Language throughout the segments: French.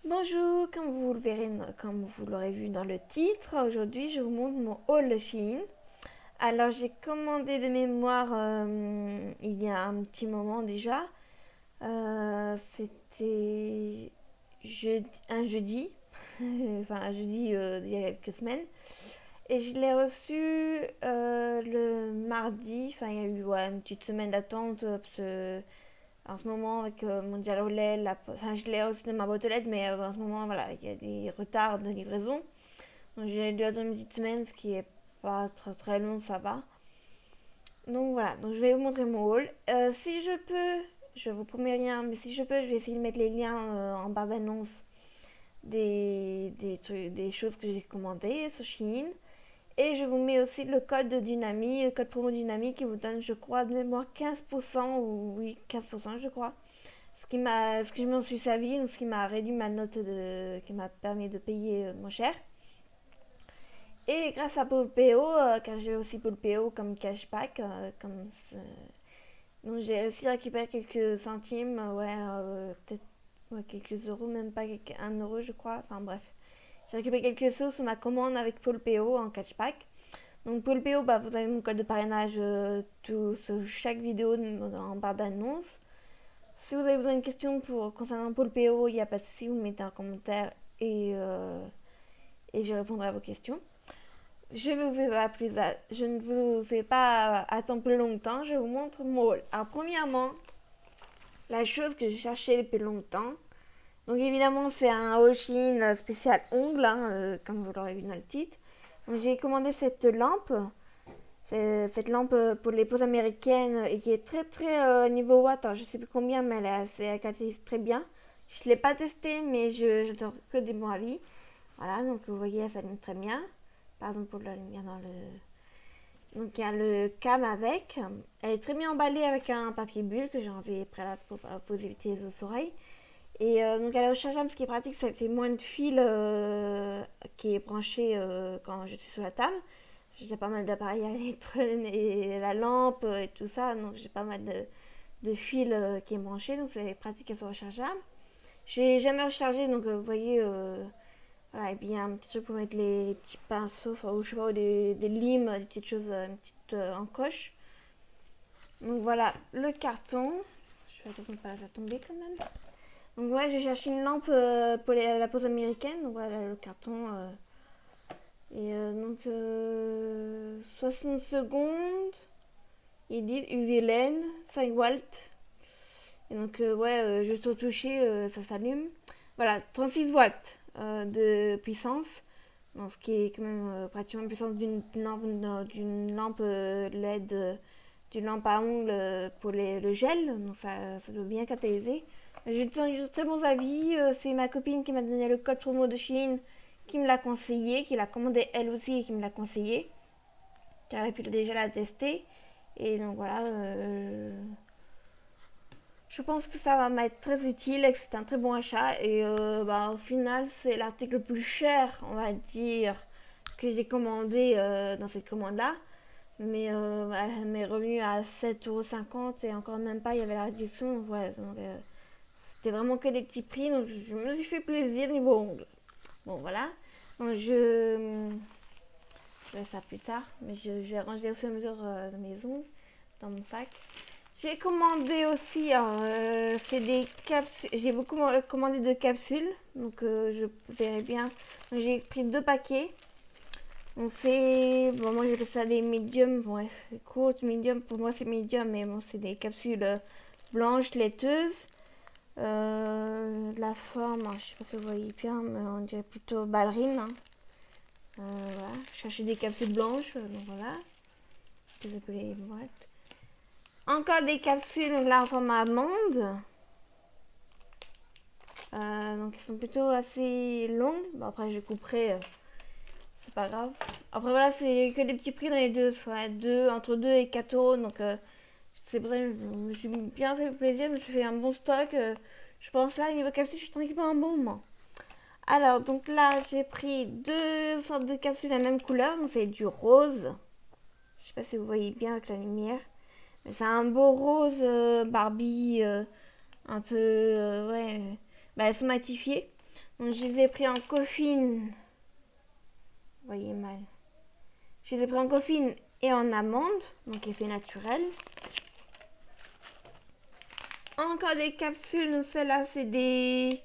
Bonjour, comme vous l'aurez vu dans le titre, aujourd'hui je vous montre mon haul Shein. Alors j'ai commandé de mémoire il y a un petit moment déjà. C'était un jeudi, enfin un jeudi il y a quelques semaines. Et je l'ai reçu le mardi, enfin il y a eu une petite semaine d'attente parce que en ce moment, avec Mondial Relais, enfin, je l'ai reçu de ma boîte aux lettres, mais en ce moment, voilà, il y a des retards de livraison. Donc, j'ai dû attendre une petite semaine, ce qui est pas très très long, ça va. Donc, voilà, donc je vais vous montrer mon haul. Si je peux, je vous promets rien, mais si je peux, je vais essayer de mettre les liens en barre d'annonce des choses que j'ai commandées sur Shein. Et je vous mets aussi le code d'une amie, le code promo d'une amie qui vous donne, je crois, de mémoire 15%, ou oui, 15%, je crois. Ce que je m'en suis servi, ce qui m'a réduit ma note qui m'a permis de payer moins cher. Et grâce à Polpeo, car j'ai aussi Polpeo comme cashback, donc j'ai réussi à récupérer quelques centimes, peut-être quelques euros, même pas un euro je crois, enfin bref. J'ai récupéré quelques sous sur ma commande avec Polpeo en cashback. Donc Polpeo, bah, vous avez mon code de parrainage sur chaque vidéo en barre d'annonce. Si vous avez besoin d'une question concernant Paul PO, il n'y a pas de souci, vous mettez un commentaire et je répondrai à vos questions. Je ne vous fais pas attendre plus longtemps, je vous montre mon haul. Alors premièrement, la chose que je cherchais depuis longtemps, donc évidemment c'est un haul Shein spécial ongles, comme vous l'aurez vu dans le titre. Donc j'ai commandé cette lampe, cette lampe pour les poses américaines et qui est très très niveau watt, alors je sais plus combien, mais elle catalyse très bien. Je ne l'ai pas testée, mais je donne que des bons avis. Voilà, donc vous voyez, elle s'allume très bien. Pardon pour la lumière dans le. Donc il y a le cam avec. Elle est très bien emballée avec un papier bulle que j'ai enlevé préalable pour éviter les oreilles. Et donc elle est rechargeable, ce qui est pratique, ça fait moins de fil qui est branché quand je suis sur la table. J'ai pas mal d'appareils électroniques et la lampe et tout ça, donc j'ai pas mal de fil qui est branché, donc c'est pratique qu'elle soit rechargeable. Je l'ai jamais rechargé, donc vous voyez, voilà, et puis il y a un petit truc pour mettre les petits pinceaux, enfin, ou je sais pas, des limes, des petites choses, une petite encoche. Donc voilà, le carton. Je vais attention de pas la faire tomber quand même. Donc ouais, j'ai cherché une lampe pour la pose américaine, donc voilà le carton. Et donc 60 secondes, il dit UV lens, 5 volts. Et donc juste au toucher, ça s'allume. Voilà, 36 volts de puissance. Donc, ce qui est quand même pratiquement la puissance d'une lampe LED, d'une lampe à ongles pour le gel. Donc ça doit bien catalyser. J'ai eu de très bons avis. C'est ma copine qui m'a donné le code promo de Shein qui me l'a conseillé, qui l'a commandé elle aussi et qui me l'a conseillé. J'avais pu déjà la tester. Et donc voilà, je pense que ça va m'être très utile et que c'est un très bon achat. Et au final, c'est l'article le plus cher, on va dire, que j'ai commandé dans cette commande-là. Mais elle m'est revenue à 7,50 € et encore même pas, il y avait la réduction. Ouais, donc, c'était vraiment que des petits prix, donc je me suis fait plaisir niveau ongles. Bon, voilà. Donc, je verrai ça plus tard, mais je vais ranger au fur et à mesure de mes ongles dans mon sac. J'ai commandé aussi, c'est des capsules. J'ai beaucoup commandé de capsules, donc je verrai bien. J'ai pris 2 paquets. Donc c'est, bon, moi j'ai fait ça des médiums, bref, courtes, médium, pour moi c'est médium, mais bon, c'est des capsules blanches, laiteuses. La forme, je sais pas si vous voyez bien, mais on dirait plutôt ballerine. Hein. Voilà, je cherchais des capsules blanches, donc voilà. Je vais les boîtes. Encore des capsules, donc là en format amande. Donc ils sont plutôt assez longues. Bon, après je couperai, c'est pas grave. Après voilà, c'est que des petits prix dans les deux, entre 2 et 4 €. Donc c'est pour ça que je me suis bien fait plaisir, je me suis fait un bon stock. Je pense là, niveau capsule, je suis tranquille pendant un bon moment. Alors donc là, j'ai pris 2 sortes de capsules de la même couleur. Donc c'est du rose. Je sais pas si vous voyez bien avec la lumière. Mais c'est un beau rose Barbie, un peu, ouais. Bah, elles sont matifiées. Donc je les ai pris en coffine. Vous voyez mal. Je les ai pris en coffine et en amande, donc effet naturel. Encore des capsules, donc celles-là c'est des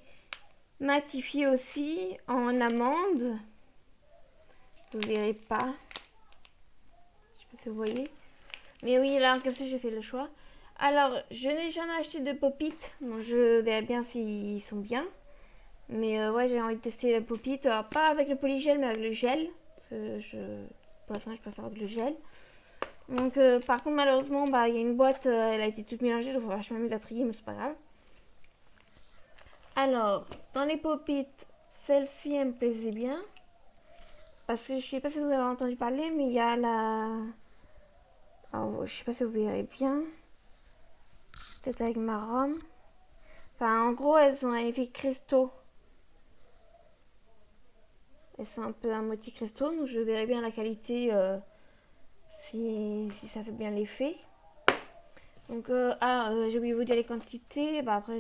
matifiés aussi en amande. Vous verrez pas. Je sais pas si vous voyez. Mais oui, là en capsule j'ai fait le choix. Alors, je n'ai jamais acheté de pop-it. Donc je verrai bien s'ils sont bien. Mais ouais, j'ai envie de tester le pop-it. Alors, pas avec le polygel, mais avec le gel. Pour l'instant, je préfère avec le gel. Donc, par contre, malheureusement, bah, il y a une boîte, elle a été toute mélangée. Donc, il va vachement mieux la trier, mais c'est pas grave. Alors, dans les pop-it, celle-ci, elle me plaisait bien. Parce que je sais pas si vous avez entendu parler, mais il y a la... Alors, je sais pas si vous verrez bien. Peut-être avec ma rhum. Enfin, en gros, elles ont un effet cristaux. Elles sont un peu un motif cristaux, donc je verrai bien la qualité si ça fait bien l'effet. Donc, j'ai oublié de vous dire les quantités. Bah, après,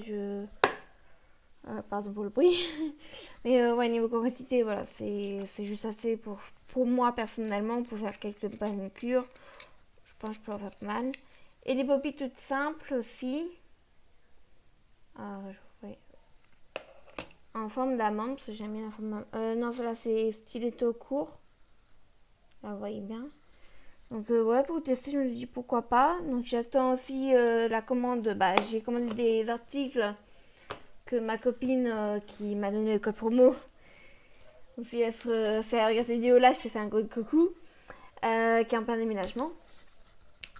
pardon pour le bruit. Mais ouais, niveau quantité, voilà, c'est juste assez pour moi personnellement, pour faire quelques manucures. Je pense que je peux en faire pas mal. Et des pop-it toutes simples aussi. Ouais. En forme d'amande, parce que j'aime bien la forme d'amande. Non, celle-là c'est stiletto court. Là, vous voyez bien. Donc ouais, pour tester, je me dis pourquoi pas. Donc j'attends aussi la commande. Bah, j'ai commandé des articles que ma copine qui m'a donné le code promo. Donc si elle regarde cette vidéo là, je te fais un gros coucou. Qui est en plein déménagement.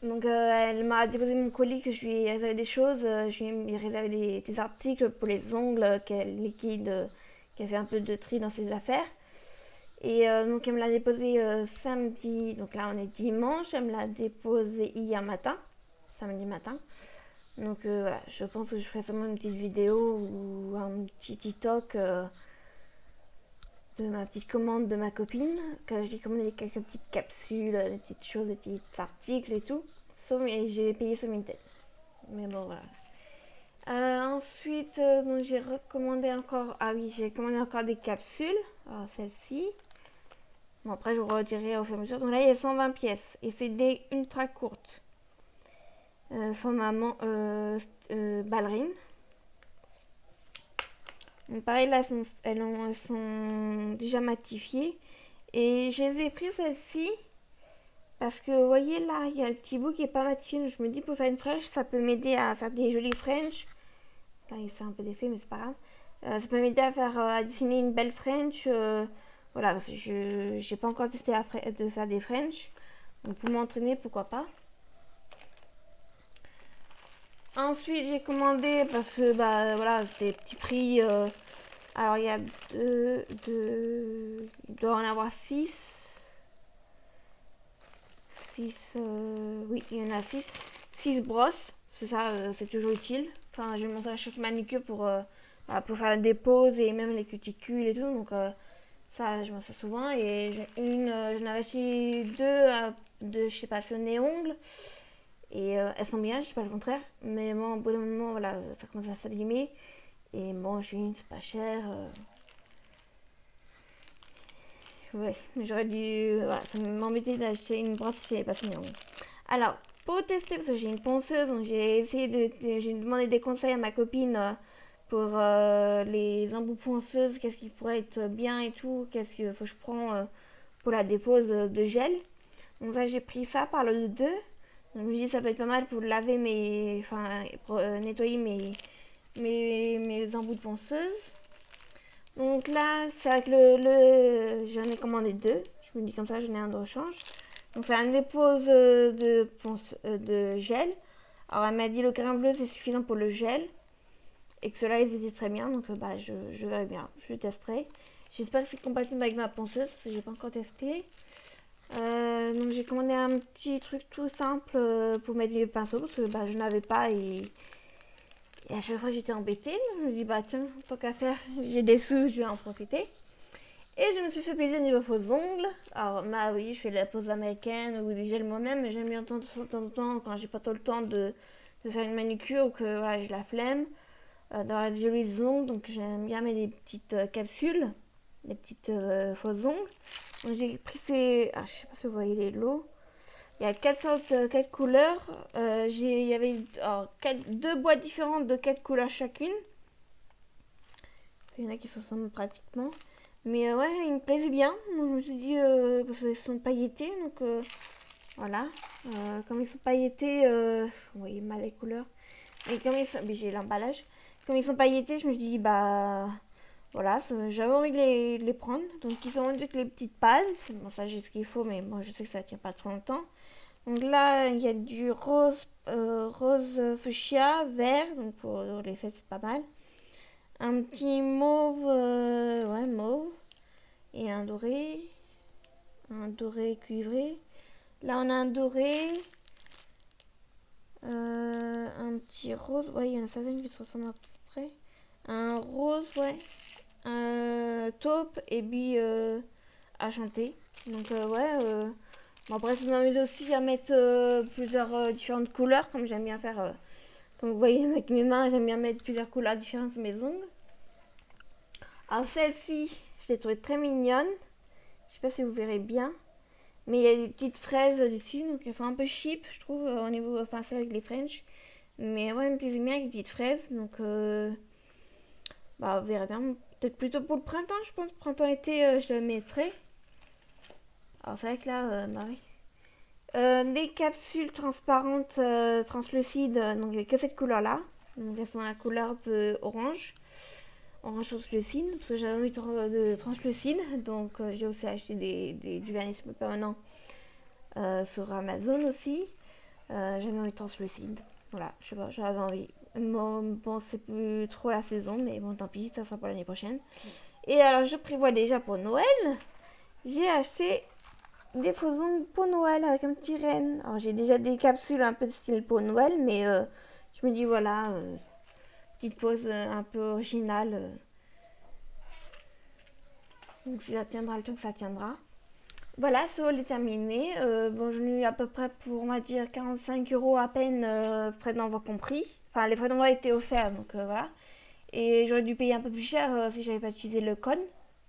Donc elle m'a déposé mon colis, que je lui ai réservé des choses. Je lui ai réservé des articles pour les ongles qu'elle liquide, qu'elle fait un peu de tri dans ses affaires. Et donc elle me l'a déposé samedi, donc là on est dimanche, elle me l'a déposé hier matin, samedi matin. Donc voilà, je pense que je ferai sûrement une petite vidéo ou un petit TikTok de ma petite commande de ma copine. Quand j'ai commandé quelques petites capsules, des petites choses, des petits articles et tout. Et j'ai payé sur Vinted. Mais bon voilà. Ensuite, donc j'ai recommandé encore, j'ai commandé encore des capsules. Alors celle-ci. Bon, après, je vous redirai au fur et à mesure. Donc là, il y a 120 pièces. Et c'est des ultra courtes. Format ballerine. Donc pareil, là, elles sont déjà matifiées. Et je les ai pris celles-ci. Parce que, vous voyez, là, il y a le petit bout qui est pas matifié. Donc je me dis, pour faire une French, ça peut m'aider à faire des jolies French. Là, il fait un peu d'effet, mais c'est pas grave. Ça peut m'aider à dessiner une belle French. Voilà, parce que je n'ai pas encore testé de faire des French. Donc pour m'entraîner, pourquoi pas. Ensuite, j'ai commandé parce que bah voilà, c'était petit prix. Alors il y a il doit en avoir 6. 6, oui, il y en a 6. 6 brosses, c'est ça, c'est toujours utile. Enfin, je montre à chaque manucure pour faire des poses et même les cuticules et tout. Donc ça, je m'en sers souvent. Et j'en avais acheté de chez Passionné Ongles. Et elles sont bien, je dis pas le contraire. Mais bon, au bout d'un moment, voilà, ça commence à s'abîmer. Et bon, je suis c'est pas cher. Ouais, j'aurais dû. Voilà, ça m'embêtait d'acheter une brosse chez Passionné Ongles. Alors, pour tester, parce que j'ai une ponceuse, donc j'ai demandé des conseils à ma copine pour les embouts ponceuses, qu'est-ce qui pourrait être bien et tout, qu'est-ce qu'il faut que je prends pour la dépose de gel. Donc ça, j'ai pris ça par le 2. Donc, je me dis ça peut être pas mal pour laver pour nettoyer mes embouts de ponceuse. Donc là, c'est avec j'en ai commandé 2. Je me dis comme ça, j'en ai un de rechange. Donc c'est un dépose de gel. Alors elle m'a dit le grain bleu c'est suffisant pour le gel. Et que ceux-là ils étaient très bien. Donc je verrai bien. Je testerai. J'espère que c'est compatible avec ma ponceuse parce que j'ai pas encore testé. Donc j'ai commandé un petit truc tout simple pour mettre les pinceaux parce que je n'avais pas et à chaque fois j'étais embêtée. Donc je me dis tiens, tant qu'à faire, j'ai des sous, je vais en profiter. Et je me suis fait plaisir niveau faux ongles. Alors oui, je fais la pose américaine ou du gel moi-même, mais j'aime bien de temps en temps quand j'ai pas trop le temps de faire une manucure ou que voilà, j'ai la flemme. d'avoir des jolis ongles, donc j'aime bien mettre des petites capsules, des petites faux ongles. Donc j'ai pris ces, je sais pas si vous voyez les lots. Il y a 4 sortes, 4 couleurs. Il y avait deux boîtes différentes de 4 couleurs chacune. Il y en a qui se ressemblent pratiquement. Mais ouais, ils me plaisaient bien. Donc, je me suis dit, parce qu'ils sont pailletés. Donc voilà. Comme ils sont pailletés, vous voyez mal les couleurs. Mais comme ils sont, mais j'ai l'emballage. Comme ils sont pailletés, je me suis dit, bah voilà, j'avais envie de les prendre. Donc ils sont rendus que les petites pages. Bon, ça j'ai ce qu'il faut, mais moi je sais que ça tient pas trop longtemps. Donc là, il y a du rose, rose fuchsia, vert. Donc pour les fêtes, c'est pas mal. Un petit mauve, ouais, mauve. Et un doré. Un doré cuivré. Là, on a un doré. Un petit rose. Ouais, il y en a certaines qui se ressemblent à peu près. Un rose, ouais. Un taupe et puis argenté. Donc, ouais. Bon, après, ça m'amuse aussi à mettre plusieurs différentes couleurs, comme j'aime bien faire. Comme vous voyez avec mes mains, j'aime bien mettre plusieurs couleurs différentes sur mes ongles. Alors, celle-ci, je l'ai trouvée très mignonne. Je sais pas si vous verrez bien. Mais il y a des petites fraises dessus, donc elle fait un peu cheap, je trouve, au niveau. Enfin, c'est avec les French. Mais ouais, elle me plaisait bien avec les petites fraises. Donc, bah, vous verrez bien. Peut-être plutôt pour le printemps, je pense. Printemps-été, je le mettrai. Alors, c'est vrai que là, bah oui. Des capsules transparentes, translucides, donc il n'y a que cette couleur-là. Donc, elles sont à la couleur un peu orange. Orange translucide, parce que j'avais envie de translucide. Donc, j'ai aussi acheté du vernis permanent sur Amazon aussi. J'avais envie de translucide. Voilà, je sais pas, j'avais envie. Bon, c'est plus trop la saison, mais bon, tant pis, ça sera pour l'année prochaine. Et alors, je prévois déjà pour Noël. J'ai acheté des faux ongles pour Noël avec un petit renne. Alors, j'ai déjà des capsules un peu de style pour Noël, mais je me dis, voilà, petite pause un peu originale. Donc, si ça tiendra le temps que ça tiendra. Voilà, ce haul est terminé. Bon, j'en ai eu à peu près pour, on va dire, 45 € à peine, frais d'envoi compris. Enfin, les frais d'envoi étaient offerts, donc voilà. Et j'aurais dû payer un peu plus cher si j'avais pas utilisé le code.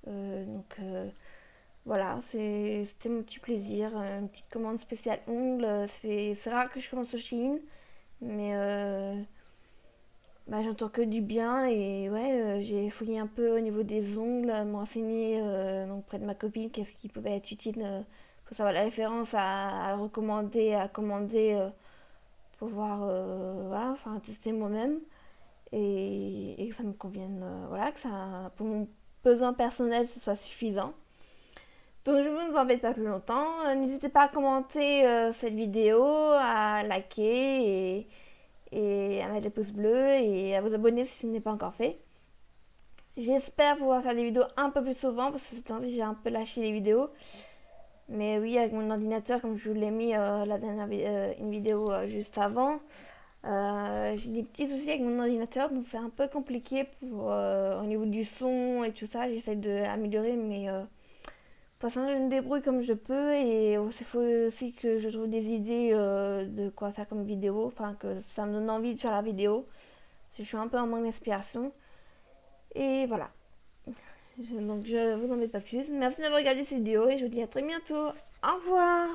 Donc voilà, c'était mon petit plaisir. Une petite commande spéciale ongles. C'est rare que je commence au Shein, mais bah, j'entends que du bien. Et ouais, j'ai fouillé un peu au niveau des ongles, me renseigner donc près de ma copine qu'est-ce qui pouvait être utile pour savoir la référence à recommander, à commander pour voir, voilà, enfin tester moi-même et que ça me convienne, voilà, que ça, pour mon besoin personnel, ce soit suffisant. Donc je ne vous embête pas plus longtemps. N'hésitez pas à commenter cette vidéo, à liker et à mettre les pouces bleus et à vous abonner si ce n'est pas encore fait. J'espère pouvoir faire des vidéos un peu plus souvent parce que ces temps-ci j'ai un peu lâché les vidéos. Mais oui, avec mon ordinateur, comme je vous l'ai mis une vidéo juste avant, j'ai des petits soucis avec mon ordinateur, donc c'est un peu compliqué au niveau du son et tout ça. J'essaie d'améliorer, mais pour l'instant, je me débrouille comme je peux et il faut aussi que je trouve des idées de quoi faire comme vidéo, enfin que ça me donne envie de faire la vidéo. Parce que je suis un peu en manque d'inspiration. Et voilà. Donc je vous embête pas plus. Merci d'avoir regardé cette vidéo et je vous dis à très bientôt. Au revoir.